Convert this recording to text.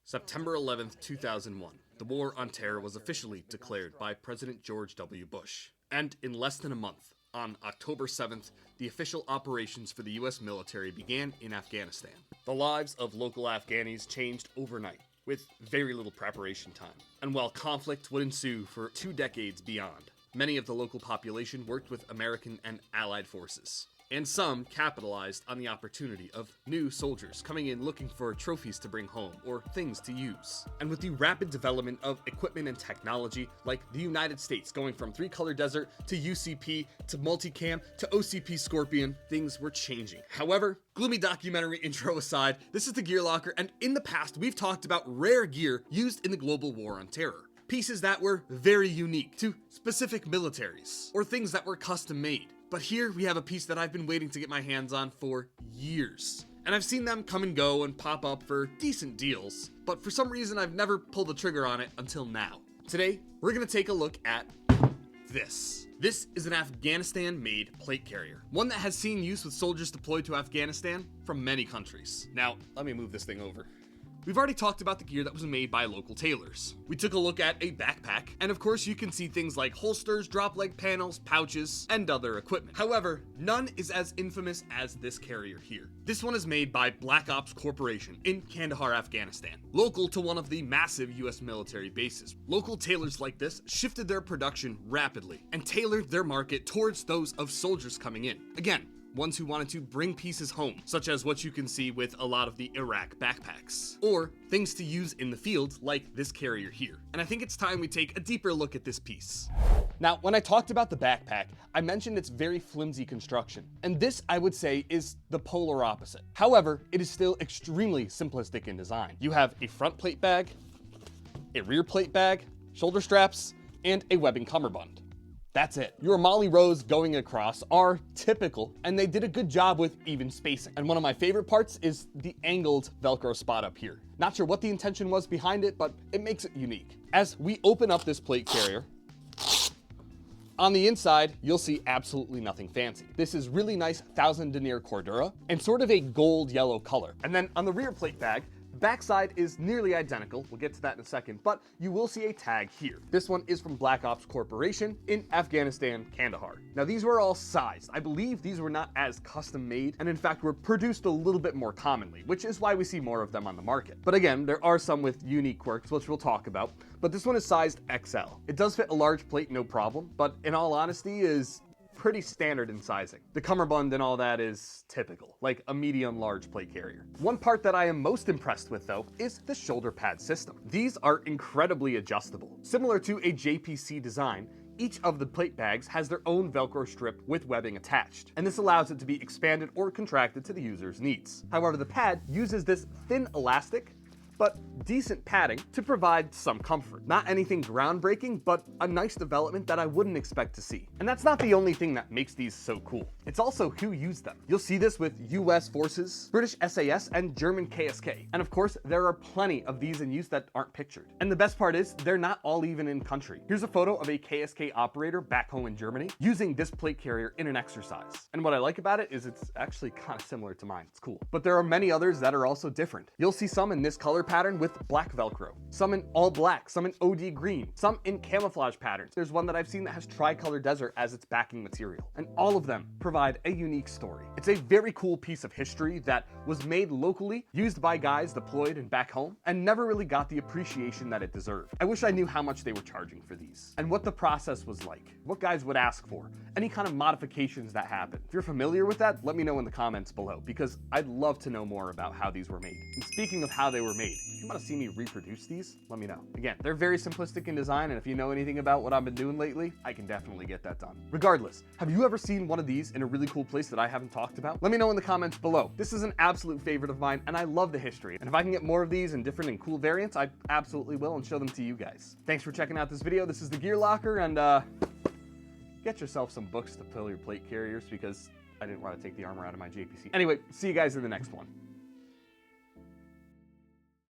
September 11th, 2001, the War on Terror was officially declared by President George W. Bush. And in less than a month, on October 7th, the official operations for the US military began in Afghanistan. The lives of local Afghanis changed overnight, with very little preparation time. And while conflict would ensue for 2 decades beyond, many of the local population worked with American and Allied forces. And some capitalized on the opportunity of new soldiers coming in looking for trophies to bring home or things to use. And with the rapid development of equipment and technology, like the United States going from 3-color desert to UCP to multicam to OCP Scorpion, things were changing. However, gloomy documentary intro aside, this is the Gear.Locker, and in the past we've talked about rare gear used in the global war on terror. Pieces that were very unique to specific militaries, or things that were custom made. But here we have a piece that I've been waiting to get my hands on for years. And I've seen them come and go and pop up for decent deals, but for some reason I've never pulled the trigger on it until now. Today, we're gonna take a look at this. This is an Afghanistan-made plate carrier, one that has seen use with soldiers deployed to Afghanistan from many countries. Now, let me move this thing over. We've already talked about the gear that was made by local tailors. We took a look at a backpack, and of course you can see things like holsters, drop leg panels, pouches, and other equipment. However, none is as infamous as this carrier here. This one is made by Black Ops Corporation in Kandahar, Afghanistan, local to one of the massive US military bases. Local tailors like this shifted their production rapidly and tailored their market towards those of soldiers coming in. Again, ones who wanted to bring pieces home, such as what you can see with a lot of the Iraq backpacks, or things to use in the field like this carrier here. And I think it's time we take a deeper look at this piece. Now, when I talked about the backpack, I mentioned its very flimsy construction, and this, I would say, is the polar opposite. However, it is still extremely simplistic in design. You have a front plate bag, a rear plate bag, shoulder straps, and a webbing cummerbund. That's it. Your Molly rows going across are typical, and they did a good job with even spacing. And one of my favorite parts is the angled Velcro spot up here. Not sure what the intention was behind it, but it makes it unique. As we open up this plate carrier, on the inside, you'll see absolutely nothing fancy. This is really nice 1000 denier Cordura and sort of a gold yellow color. And then on the rear plate bag, backside is nearly identical, we'll get to that in a second, but you will see a tag here. This one is from Black Ops Corporation in Afghanistan, Kandahar. Now these were all sized. I believe these were not as custom made, and in fact were produced a little bit more commonly, which is why we see more of them on the market. But again, there are some with unique quirks, which we'll talk about, but this one is sized XL. It does fit a large plate, no problem, but in all honesty is pretty standard in sizing. The cummerbund and all that is typical, like a medium large plate carrier. One part that I am most impressed with though is the shoulder pad system. These are incredibly adjustable. Similar to a JPC design, each of the plate bags has their own Velcro strip with webbing attached, and this allows it to be expanded or contracted to the user's needs. However, the pad uses this thin elastic but decent padding to provide some comfort. Not anything groundbreaking, but a nice development that I wouldn't expect to see. And that's not the only thing that makes these so cool. It's also who used them. You'll see this with US forces, British SAS, and German KSK. And of course, there are plenty of these in use that aren't pictured. And the best part is, they're not all even in country. Here's a photo of a KSK operator back home in Germany using this plate carrier in an exercise. And what I like about it is it's actually kind of similar to mine. It's cool. But there are many others that are also different. You'll see some in this color pattern with black Velcro, some in all black, some in OD green, some in camouflage patterns. There's one that I've seen that has tricolor desert as its backing material, and all of them provide a unique story. It's a very cool piece of history that was made locally, used by guys deployed and back home, and never really got the appreciation that it deserved. I wish I knew how much they were charging for these, and what the process was like, what guys would ask for, any kind of modifications that happened. If you're familiar with that, let me know in the comments below, because I'd love to know more about how these were made. And speaking of how they were made, if you want to see me reproduce these, let me know. Again, they're very simplistic in design, and if you know anything about what I've been doing lately, I can definitely get that done. Regardless, have you ever seen one of these in a really cool place that I haven't talked about? Let me know in the comments below. This is an absolute favorite of mine, and I love the history. And if I can get more of these in different and cool variants, I absolutely will, and show them to you guys. Thanks for checking out this video. This is the Gear.Locker, and get yourself some books to fill your plate carriers, because I didn't want to take the armor out of my JPC. Anyway, see you guys in the next one.